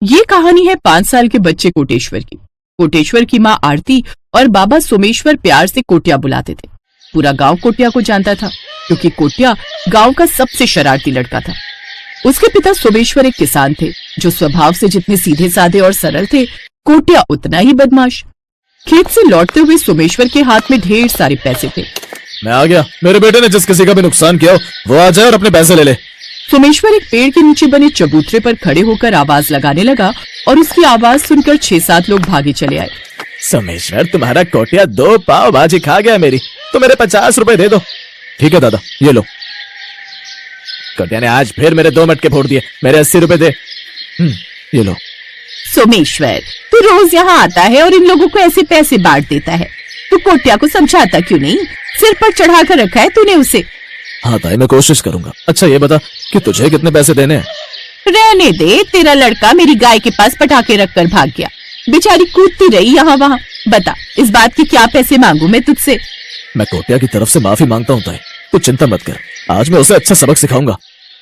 ये कहानी है 5 साल के बच्चे कोटेश्वर की। कोटेश्वर की माँ आरती और बाबा सोमेश्वर प्यार से कोटिया बुलाते थे। पूरा गांव कोटिया को जानता था क्योंकि कोटिया गांव का सबसे शरारती लड़का था। उसके पिता सोमेश्वर एक किसान थे जो स्वभाव से जितने सीधे साधे और सरल थे, कोटिया उतना ही बदमाश। खेत से लौटते हुए सोमेश्वर के हाथ में ढेर सारे पैसे थे। मैं आ गया। मेरे बेटे ने जिस किसी का भी नुकसान किया वो आ जाए और अपने पैसे ले ले। सोमेश्वर एक पेड़ के नीचे बने चबूतरे पर खड़े होकर आवाज लगाने लगा और उसकी आवाज सुनकर 6-7 लोग भागे चले आए। सोमेश्वर, तुम्हारा कोटिया 2 पाव भाजी खा गया मेरी, तो मेरे 50 रुपए दे दो। ठीक है दादा, ये लो। कोटिया ने आज फिर मेरे 2 मटके फोड़ दिए, मेरे 80 रुपए दे। ये लो। सोमेश्वर, तू रोज यहाँ आता है और इन लोगों को ऐसे पैसे बांट देता है। तू कोटिया को समझाता क्यों नहीं? सिर पर चढ़ा कर रखा है तूने उसे। हाँ ताई, मैं कोशिश करूंगा। अच्छा ये बता कि तुझे कितने पैसे देने हैं? रहने दे, तेरा लड़का मेरी गाय के पास पटाखे रखकर भाग गया। बेचारी कूदती रही यहाँ वहाँ। बता, इस बात के क्या पैसे मांगू मैं तुझसे? मैं कोटिया की तरफ से माफी मांगता हूँ ताई, तू चिंता मत कर, आज मैं उसे अच्छा सबक सिखाऊंगा।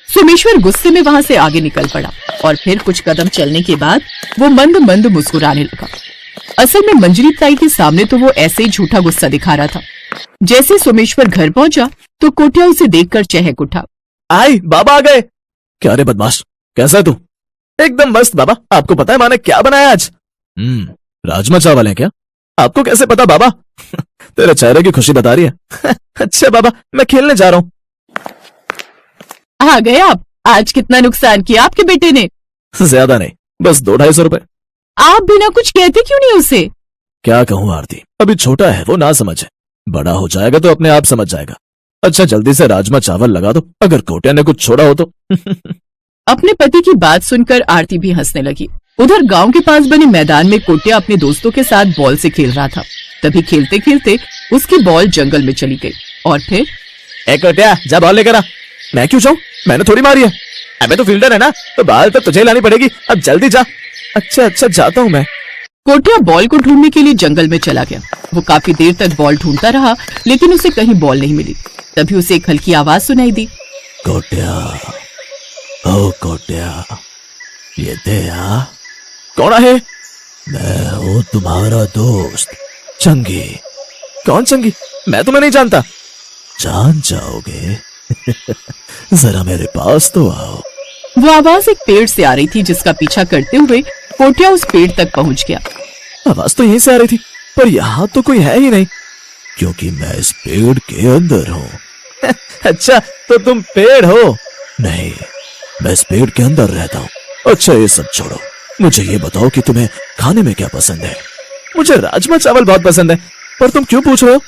सोमेश्वर गुस्से में वहाँ से आगे निकल पड़ा और फिर कुछ कदम चलने के बाद वो मंद मंद मुस्कुराने लगा। असल में मंजरी ताई के सामने तो वो ऐसे ही झूठा गुस्सा दिखा रहा था। जैसे सोमेश्वर घर पहुंचा तो कोटिया उसे देखकर चहक उठा। आई, बाबा आ गए। क्या रे बदमाश, कैसा है तू? एकदम मस्त बाबा। आपको पता है माँ ने क्या बनाया आज? राजमा चावल है क्या? आपको कैसे पता बाबा? तेरे चेहरे की खुशी बता रही है। अच्छा बाबा, मैं खेलने जा रहा हूँ। आ गए आप। आज कितना नुकसान किया आपके बेटे ने? ज्यादा नहीं, बस 200-250 रुपए। आप बिना कुछ कहते क्यों नहीं उसे? क्या कहूँ आरती, अभी छोटा है, वो ना समझे। बड़ा हो जाएगा तो अपने आप समझ जाएगा। अच्छा जल्दी से राजमा चावल लगा दो, अगर कोटिया ने कुछ छोड़ा हो तो। अपने पति की बात सुनकर आरती भी हंसने लगी। उधर गांव के पास बने मैदान में कोटिया अपने दोस्तों के साथ बॉल से खेल रहा था। तभी खेलते खेलते उसकी बॉल जंगल में चली गई और फिर ए कोटिया, जा बॉल लेकर आ। मैं क्यों जाऊं? मैंने थोड़ी मारी है। अबे तो फील्डर है ना, तो बॉल तो तुझे लानी पड़ेगी। अब जल्दी जा। अच्छा जाता हूँ मैं। कोटिया बॉल को ढूंढने के लिए जंगल में चला गया। वो काफी देर तक बॉल ढूंढता रहा लेकिन उसे कहीं बॉल नहीं मिली। तभी उसे एक हल्की आवाज सुनाई दी। कोटिया, ओ कोटिया, ये दे। कौन है? मैं हूँ तुम्हारा दोस्त चंगी। कौन चंगी? मैं तुम्हें नहीं जानता। जान जाओगे? जरा मेरे पास तो आओ। वो आवाज एक पेड़ से आ रही थी जिसका पीछा करते हुए कोटिया उस पेड़ तक पहुंच गया। आवाज तो यहीं से आ रही थी, पर यहाँ तो कोई है ही नहीं, क्योंकि मैं इस पेड़ के अंदर हूँ। अच्छा, तो तुम पेड़ हो? नहीं, मैं इस पेड़ के अंदर रहता हूँ। अच्छा ये सब छोड़ो, मुझे ये बताओ कि तुम्हें खाने में क्या पसंद है? मुझे राजमा चावल बहुत पसंद है। पर तुम क्यों पूछ रहे हो?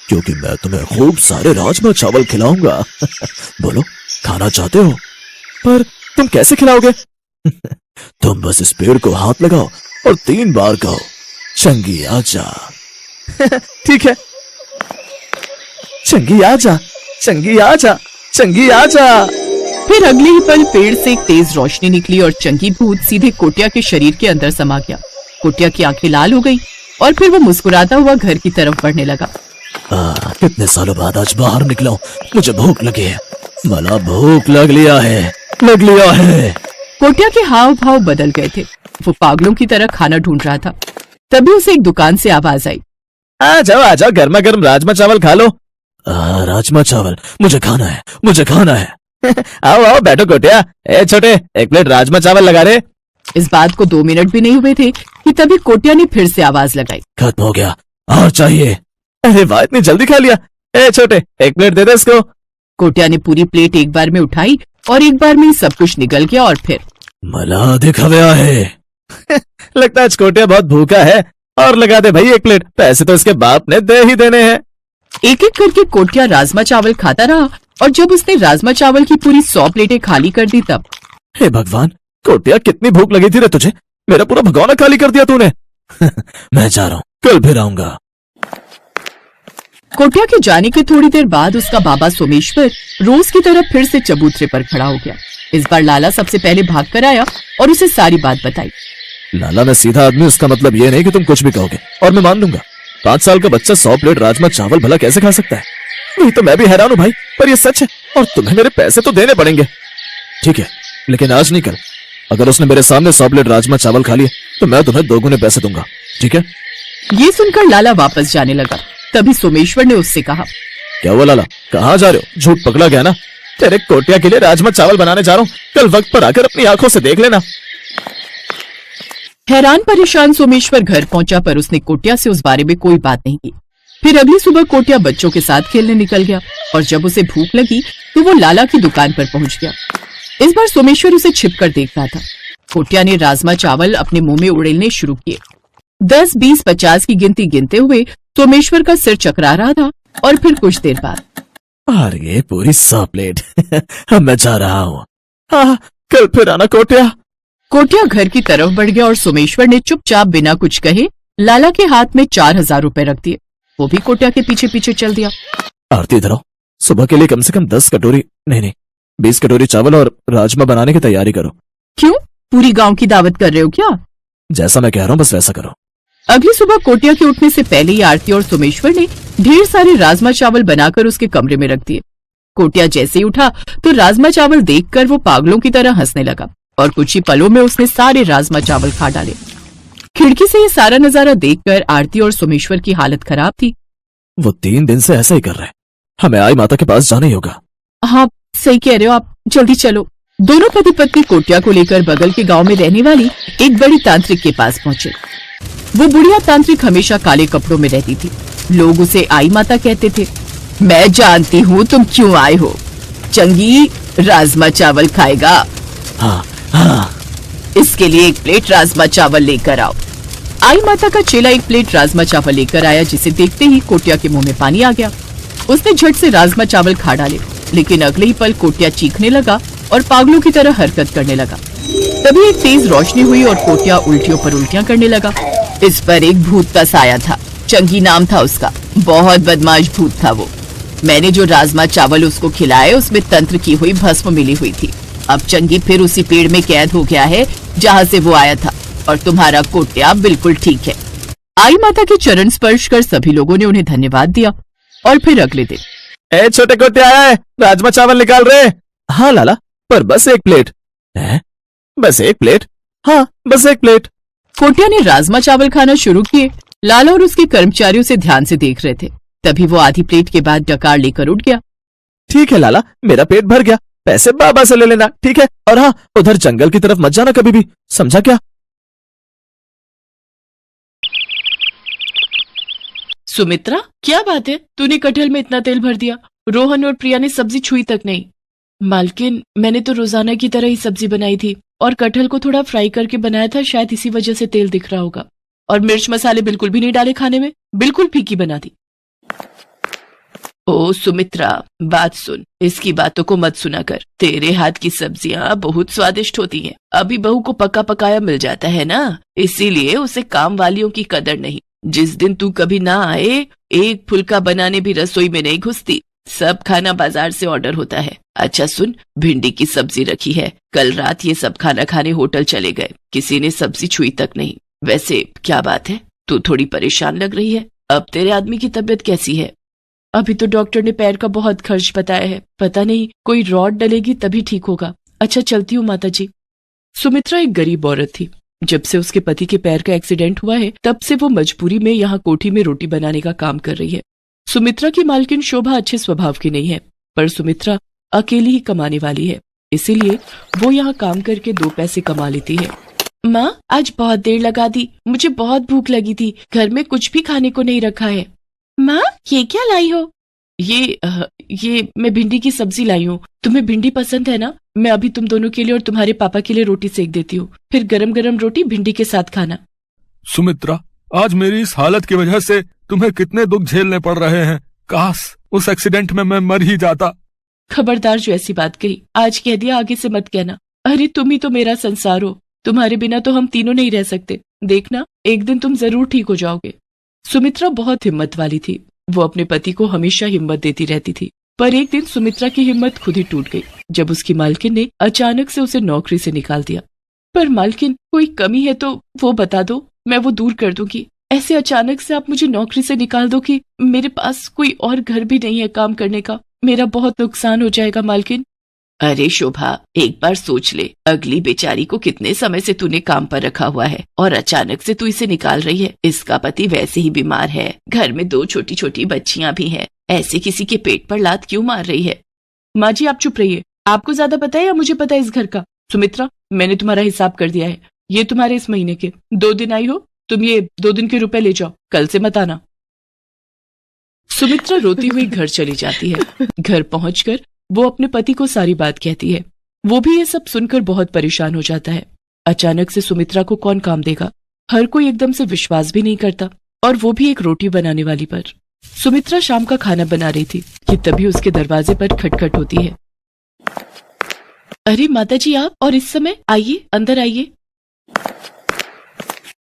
क्योंकि मैं तुम्हें खूब सारे राजमा चावल खिलाऊंगा। बोलो, खाना चाहते हो? पर तुम कैसे खिलाओगे? तुम बस इस पेड़ को हाथ लगाओ और 3 बार कहो, चंगी आजा। ठीक है, चंगी आजा, चंगी आजा, चंगी आजा। फिर अगले ही पल पेड़ से एक तेज रोशनी निकली और चंगी भूत सीधे कोटिया के शरीर के अंदर समा गया। कोटिया की आंखें लाल हो गई और फिर वो मुस्कुराता हुआ घर की तरफ बढ़ने लगा। कितने सालों बाद आज बाहर निकला हूँ, मुझे भूख लगी है। मला भूख लग लिया है। कोटिया के हाव भाव बदल गए थे। वो पागलों की तरह खाना ढूंढ रहा था। तभी उसे एक दुकान से आवाज आई। आ जाओ, गर्मा गर्म राजमा चावल खा लो। राजमा चावल मुझे खाना है, मुझे खाना है। आओ बैठो कोटिया। ए छोटे, 1 प्लेट राजमा चावल लगा रे। इस बात को 2 मिनट भी नहीं हुए थे कि तभी कोटिया ने फिर से आवाज लगाई। खत्म हो गया, और चाहिए। अरे वाह, इतनी जल्दी खा लिया। ए छोटे, 1 प्लेट दे दे इसको। कोटिया ने पूरी प्लेट एक बार में उठाई और एक बार में ही सब कुछ निकल गया और फिर मला दिखा गया है। लगता है आज कोटिया बहुत भूखा है। और लगा दे भाई 1 प्लेट, पैसे तो इसके बाप ने दे ही देने हैं। एक एक करके कोटिया राजमा चावल खाता रहा और जब उसने राजमा चावल की पूरी 100 प्लेटें खाली कर दी तब हे भगवान, कोटिया कितनी भूख लगी थी रे तुझे? मेरा पूरा भगोना खाली कर दिया तूने। मैं जा रहा हूँ, कल फिर आऊंगा। कोटिया के जाने के थोड़ी देर बाद उसका बाबा सोमेश्वर रोज की तरह फिर से चबूतरे पर खड़ा हो गया। इस बार लाला सबसे पहले भाग कर आया और उसे सारी बात बताई। लाला, मैं सीधा आदमी, उसका मतलब ये नहीं कि तुम कुछ भी कहोगे और मैं मान लूंगा। 5 साल का बच्चा 100 प्लेट राजमा चावल भला कैसे खा सकता है? नहीं तो मैं भी हैरान हूँ भाई, पर ये सच है और तुम्हें मेरे पैसे तो देने पड़ेंगे। ठीक है, लेकिन आज नहीं कल, अगर उसने मेरे सामने 100 प्लेट राजमा चावल खा लिए तो मैं तुम्हें 2 गुने पैसे दूंगा, ठीक है? ये सुनकर लाला वापस जाने लगा। तभी सोमेश्वर ने उससे कहा, क्या हुआ लाला, कहाँ जा रहे हो? झूठ पकड़ा गया ना? तेरे कोटिया के लिए राजमा चावल बनाने जा रहा हूँ, कल वक्त पर आकर अपनी आंखों से देख लेना। हैरान परेशान सोमेश्वर घर पहुंचा, पर उसने कोटिया से उस बारे में कोई बात नहीं की। फिर अगली सुबह कोटिया बच्चों के साथ खेलने निकल गया और जब उसे भूख लगी तो वो लाला की दुकान पर पहुंच गया। इस बार सोमेश्वर उसे छिपकर देख रहा था। कोटिया ने राजमा चावल अपने मुंह में उड़ेलने शुरू किए। 10, 20, 50 की गिनती गिनते हुए सोमेश्वर का सिर चकरा रहा था और फिर कुछ देर बाद, अरे पूरी 100 प्लेट अब मैं जा रहा हूँ, कल फिर आना कोटिया। कोटिया घर की तरफ बढ़ गया और सोमेश्वर ने चुपचाप बिना कुछ कहे लाला के हाथ में 4000 रुपए रख दिए। वो भी कोटिया के पीछे पीछे चल दिया। आरती इधर आओ, सुबह के लिए कम से कम 10 कटोरी नहीं 20 कटोरी चावल और राजमा बनाने की तैयारी करो। क्यों, पूरी गांव की दावत कर रहे हो क्या? जैसा मैं कह रहा हूँ बस वैसा करो। अगली सुबह कोटिया के उठने से पहले ही आरती और सोमेश्वर ने ढेर सारे राजमा चावल बनाकर उसके कमरे में रख दिए। कोटिया जैसे ही उठा तो राजमा चावल देखकर वो पागलों की तरह हंसने लगा और कुछ ही पलों में उसने सारे राजमा चावल खा डाले। खिड़की से ये सारा नजारा देखकर आरती और सोमेश्वर की हालत खराब थी। वो 3 दिन से ऐसा ही कर रहे हैं, हमें आई माता के पास जाना ही होगा। हाँ सही कह रहे हो आप, जल्दी चलो। दोनों पति पत्नी कोटिया को लेकर बगल के गांव में रहने वाली एक बड़ी तांत्रिक के पास पहुंचे। वो बुढ़िया तांत्रिक हमेशा काले कपड़ों में रहती थी। लोग उसे आई माता कहते थे। मैं जानती हूँ तुम क्यों आए हो। चंगी राजमा चावल खाएगा? हाँ हाँ। इसके लिए 1 प्लेट राजमा चावल लेकर आओ। आई माता का चेला 1 प्लेट राजमा चावल लेकर आया, जिसे देखते ही कोटिया के मुंह में पानी आ गया। उसने झट से राजमा चावल खा डाले, लेकिन अगले ही पल कोटिया चीखने लगा और पागलों की तरह हरकत करने लगा। तभी एक तेज रोशनी हुई और कोटिया उल्टियों पर उल्टियां करने लगा। इस पर एक भूत का साया था। चंगी नाम था उसका। बहुत बदमाश भूत था वो। मैंने जो राजमा चावल उसको खिलाए उसमें तंत्र की हुई भस्म मिली हुई थी। अब चंगी फिर उसी पेड़ में कैद हो गया है जहाँ से वो आया था और तुम्हारा कोटिया बिल्कुल ठीक है। आई माता के चरण स्पर्श कर सभी लोगों ने उन्हें धन्यवाद दिया और फिर अगले दिन, ए छोटे कोटिया आया है, राजमा चावल निकाल रहे। हाँ लाला, पर बस 1 प्लेट है। बस 1 प्लेट? हाँ बस 1 प्लेट। कोटिया ने राजमा चावल खाना शुरू किए। लाला और उसके कर्मचारियों से ध्यान से देख रहे थे। तभी वो आधी प्लेट के बाद डकार लेकर उठ गया। ठीक है लाला, मेरा पेट भर गया, पैसे बाबा से ले लेना, ठीक है? और हाँ, उधर जंगल की तरफ मत जाना कभी भी, समझा क्या? सुमित्रा, क्या बात है, तूने कटहल में इतना तेल भर दिया? रोहन और प्रिया ने सब्जी छुई तक नहीं। मालकिन, मैंने तो रोजाना की तरह ही सब्जी बनाई थी और कटहल को थोड़ा फ्राई करके बनाया था, शायद इसी वजह से तेल दिख रहा होगा। और मिर्च मसाले बिल्कुल भी नहीं डाले खाने में, बिल्कुल फीकी बना दी। ओ सुमित्रा, बात सुन, इसकी बातों को मत सुना कर। तेरे हाथ की सब्जियां बहुत स्वादिष्ट होती हैं। अभी बहू को पका पकाया मिल जाता है ना, इसीलिए उसे काम वालियों की कदर नहीं। जिस दिन तू कभी ना आए, एक फुल्का बनाने भी रसोई में नहीं घुसती। सब खाना बाजार से ऑर्डर होता है। अच्छा सुन, भिंडी की सब्जी रखी है। कल रात ये सब खाना खाने होटल चले गए, किसी ने सब्जी छुई तक नहीं। वैसे क्या बात है, तू थोड़ी परेशान लग रही है। अब तेरे आदमी की तबीयत कैसी है? अभी तो डॉक्टर ने पैर का बहुत खर्च बताया है, पता नहीं कोई रॉड डलेगी तभी ठीक होगा। अच्छा चलती हूँ माता जी। सुमित्रा एक गरीब औरत थी। जब से उसके पति के पैर का एक्सीडेंट हुआ है, तब से वो मजबूरी में यहाँ कोठी में रोटी बनाने का काम कर रही है। सुमित्रा की मालकिन शोभा अच्छे स्वभाव की नहीं है, पर सुमित्रा अकेली ही कमाने वाली है, इसीलिए वो यहाँ काम करके 2 पैसे कमा लेती है। माँ, आज बहुत देर लगा दी, मुझे बहुत भूख लगी थी, घर में कुछ भी खाने को नहीं रखा है। माँ, ये क्या लाई हो? ये मैं भिंडी की सब्जी लाई हूँ। तुम्हें भिंडी पसंद है ना? मैं अभी तुम दोनों के लिए और तुम्हारे पापा के लिए रोटी सेक देती हूँ, फिर गरम गरम रोटी भिंडी के साथ खाना। सुमित्रा, आज मेरी इस हालत की वजह से तुम्हें कितने दुख झेलने पड़ रहे हैं। काश उस एक्सीडेंट में मैं मर ही जाता। खबरदार, जो ऐसी बात कही, आज कह दिया, आगे से मत कहना। अरे तुम ही तो मेरा संसार हो, तुम्हारे बिना तो हम तीनों नहीं रह सकते। देखना, एक दिन तुम जरूर ठीक हो जाओगे। सुमित्रा बहुत हिम्मत वाली थी। वो अपने पति को हमेशा हिम्मत देती रहती थी, पर एक दिन सुमित्रा की हिम्मत खुद ही टूट गई जब उसकी मालकिन ने अचानक से उसे नौकरी से निकाल दिया। पर मालकिन, कोई कमी है तो वो बता दो, मैं वो दूर कर दूंगी। ऐसे अचानक से आप मुझे नौकरी से निकाल दो कि मेरे पास कोई और घर भी नहीं है काम करने का। मेरा बहुत नुकसान हो जाएगा मालकिन। अरे शोभा, एक बार सोच ले, अगली बेचारी को कितने समय से तूने काम पर रखा हुआ है और अचानक से तू इसे निकाल रही है। इसका पति वैसे ही बीमार है, घर में 2 छोटी छोटी बच्चियां भी हैं, ऐसे किसी के पेट पर लात क्यों मार रही है? माँ जी आप चुप रहिए, आपको ज्यादा पता है या मुझे पता है इस घर का? सुमित्रा, मैंने तुम्हारा हिसाब कर दिया है, ये तुम्हारे इस महीने के 2 दिन आई हो, तुम ये 2 दिन के रुपए ले जाओ, कल से मत आना। सुमित्रा रोती हुई घर चली जाती है। घर पहुंचकर वो अपने पति को सारी बात कहती है। वो भी ये सब सुनकर बहुत परेशान हो जाता है। अचानक से सुमित्रा को कौन काम देगा? हर कोई एकदम से विश्वास भी नहीं करता, और वो भी एक रोटी बनाने वाली पर। सुमित्रा शाम का खाना बना रही थी कि तभी उसके दरवाजे पर खटखट होती है। अरे माताजी आप, और इस समय? आइए, अंदर आइए।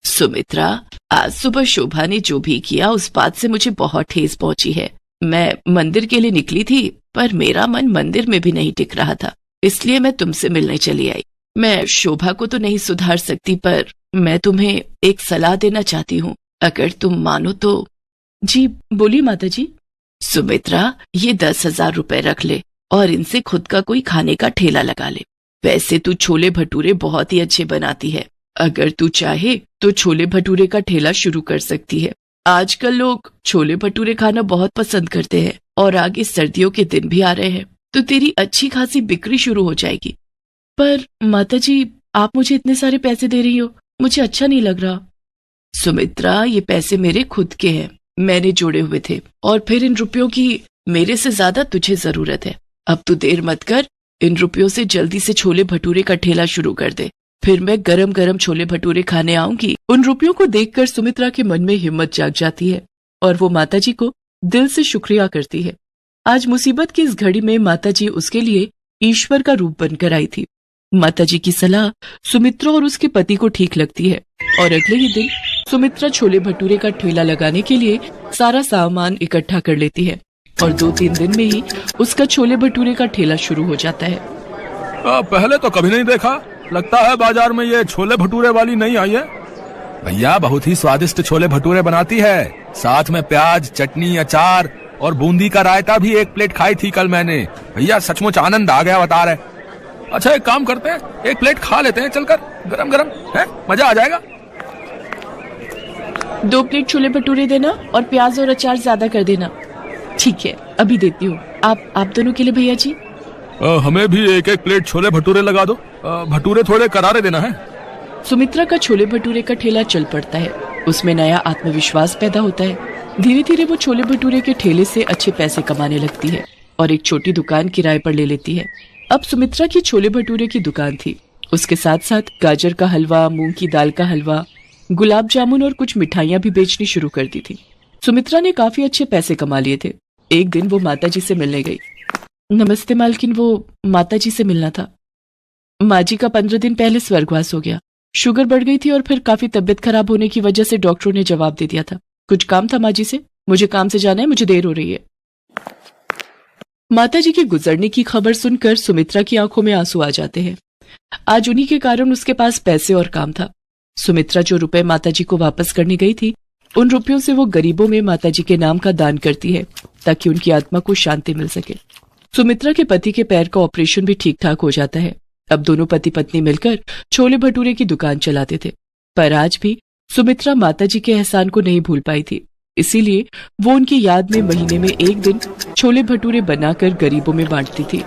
सुमित्रा, आज सुबह शोभा ने जो भी किया उस बात से मुझे बहुत ठेस पहुंची है। मैं मंदिर के लिए निकली थी, पर मेरा मन मंदिर में भी नहीं टिक रहा था, इसलिए मैं तुमसे मिलने चली आई। मैं शोभा को तो नहीं सुधार सकती, पर मैं तुम्हें एक सलाह देना चाहती हूँ, अगर तुम मानो तो। जी बोलिए माताजी। सुमित्रा, ये 10,000 रुपए रख ले और इनसे खुद का कोई खाने का ठेला लगा ले। वैसे तू छोले भटूरे बहुत ही अच्छे बनाती है, अगर तू चाहे तो छोले भटूरे का ठेला शुरू कर सकती है। आजकल लोग छोले भटूरे खाना बहुत पसंद करते हैं, और आगे सर्दियों के दिन भी आ रहे हैं, तो तेरी अच्छी खासी बिक्री शुरू हो जाएगी। पर माताजी, आप मुझे इतने सारे पैसे दे रही हो, मुझे अच्छा नहीं लग रहा। सुमित्रा, ये पैसे मेरे खुद के हैं, मैंने जोड़े हुए थे, और फिर इन रुपयों की मेरे से ज्यादा तुझे जरूरत है। अब तू देर मत कर, इन रुपयों से जल्दी से छोले भटूरे का ठेला शुरू कर दे, फिर मैं गरम गरम छोले भटूरे खाने आऊंगी। उन रुपयों को देखकर सुमित्रा के मन में हिम्मत जाग जाती है, और वो माताजी को दिल से शुक्रिया करती है। आज मुसीबत की इस घड़ी में माताजी उसके लिए ईश्वर का रूप बनकर आई थी। माताजी की सलाह सुमित्रा और उसके पति को ठीक लगती है, और अगले ही दिन सुमित्रा छोले भटूरे का ठेला लगाने के लिए सारा सामान इकट्ठा कर लेती है, और 2-3 दिन में ही उसका छोले भटूरे का ठेला शुरू हो जाता है। पहले तो कभी नहीं देखा, लगता है बाजार में ये छोले भटूरे वाली नहीं आई है। भैया, बहुत ही स्वादिष्ट छोले भटूरे बनाती है, साथ में प्याज, चटनी, अचार और बूंदी का रायता भी 1 प्लेट खाई थी कल मैंने। भैया सचमुच आनंद आ गया, बता रहे। अच्छा एक काम करते हैं, 1 प्लेट खा लेते हैं चलकर, गरम गरम है, मजा आ जाएगा। 2 प्लेट छोले भटूरे देना और प्याज और अचार ज्यादा कर देना। ठीक है, अभी देती हूँ। आप दोनों के लिए भैया जी। हमें भी 1-1 प्लेट छोले भटूरे लगा दो, भटूरे थोड़े करारे देना है। सुमित्रा का छोले भटूरे का ठेला चल पड़ता है, उसमें नया आत्मविश्वास पैदा होता है। धीरे धीरे वो छोले भटूरे के ठेले से अच्छे पैसे कमाने लगती है, और एक छोटी दुकान किराए पर ले लेती है। अब सुमित्रा की छोले भटूरे की दुकान थी, उसके साथ साथ गाजर का हलवा, मूंग की दाल का हलवा, गुलाब जामुन और कुछ मिठाइयां भी बेचनी शुरू कर दी थी। सुमित्रा ने काफी अच्छे पैसे कमा लिए थे। एक दिन वो माताजी से मिलने गई। नमस्ते मालकिन, वो माताजी से मिलना था। माँ जी का 15 दिन पहले स्वर्गवास हो गया, शुगर बढ़ गई थी और फिर काफी तबीयत खराब होने की वजह से डॉक्टरों ने जवाब दे दिया था। कुछ काम था माँ जी से, मुझे काम से जाना है, मुझे देर हो रही है। माताजी के गुजरने की खबर सुनकर सुमित्रा की आंखों में आंसू आ जाते हैं। आज उन्हीं के कारण उसके पास पैसे और काम था। सुमित्रा जो रुपए माताजी को वापस करने गई थी, उन रुपयों से वो गरीबों में माताजी के नाम का दान करती है, ताकि उनकी आत्मा को शांति मिल सके। सुमित्रा के पति के पैर का ऑपरेशन भी ठीक ठाक हो जाता है। अब दोनों पति पत्नी मिलकर छोले भटूरे की दुकान चलाते थे, पर आज भी सुमित्रा माताजी के एहसान को नहीं भूल पाई थी। इसीलिए वो उनकी याद में महीने में 1 दिन छोले भटूरे बनाकर गरीबों में बांटती थी।